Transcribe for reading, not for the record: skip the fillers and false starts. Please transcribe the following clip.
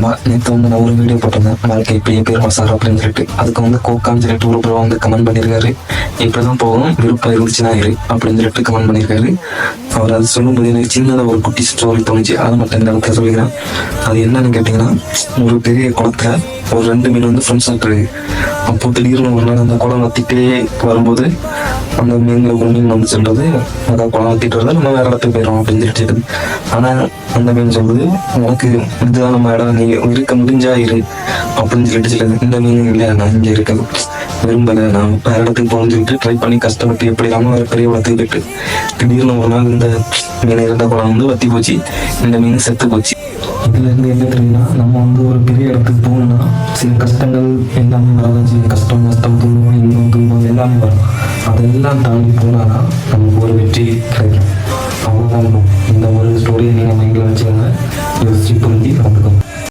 நண்பா, நேற்று வந்து நான் ஒரு வீடியோ போட்டிருந்தேன், வாழ்க்கை இப்படியே பேர் சார் அப்படின்னு சொல்லிட்டு. அதுக்கு வந்து கோக்கான்னு சொல்லிட்டு ஒரு ப்ரோ வந்து கமெண்ட் பண்ணியிருக்காரு, இப்படிதான் போகணும், விருப்பம் இருந்துச்சுன்னா இரு அப்படின்னு சொல்லிட்டு கமெண்ட் பண்ணியிருக்காரு. அவர் அது சொல்லும்போது எனக்கு சின்னதாக ஒரு குட்டி ஸ்டோரி தோணுச்சு, அதை மட்டும் இந்த இடத்துல சொல்லிக்கிறேன். அது என்னன்னு கேட்டிங்கன்னா, ஒரு பெரிய குளத்துல ஒரு 2 மீன் வந்து ஃப்ரெண்ட்ஸ் ஆகிட்டு. அப்போ திடீர்னு ஒரு நாள் அந்த குளம் வத்திட்டே வரும்போது அந்த மீன்ல ஒரு மீன் வந்து சொல்றது, அதான் குளம் வத்திட்டு வரல, நம்ம வேற இடத்துக்கு போயிடும் அப்படின்னு சொல்லிட்டு. ஆனா அந்த மீன் சொல்றது, உனக்கு இதுதான் நம்ம இடம், நீ இருக்க முடிஞ்சா இரு அப்படின்னு சொல்லிட்டு சொல்லுது. இந்த மீன் இல்லை, நான் இங்க இருக்க விரும்பல, நான் வேற இடத்துக்கு போகணும்னு சொல்லிட்டு ட்ரை பண்ணி கஷ்டப்பட்டு எப்படி இல்லாமல் வேற பெரிய இடத்துக்கு போயிட்டு திடீர்னு ஒரு நாள் இந்த மீன் இருந்த குளம் வந்து வத்தி போச்சு, இந்த மீன் செத்து போச்சு. இதுல இருந்து என்ன தெரியுதுன்னா, நம்ம வந்து ஒரு பெரிய இடத்துக்கு போகணும்னா சில கஷ்டங்கள் எல்லாமே வராது. கஷ்டம் நஷ்டம் துன்பம் இன்பம் துன்பம் எல்லாமே வரும். அதெல்லாம் தாண்டி போனாதான் நமக்கு ஒரு வெற்றி கிடைக்கும். அவ்வளோதான். இந்த ஒரு ஸ்டோரியை நீங்கள் மைண்டில் வச்சுக்கோங்க, யோசிச்சு புரிஞ்சு நடந்துக்கோங்க.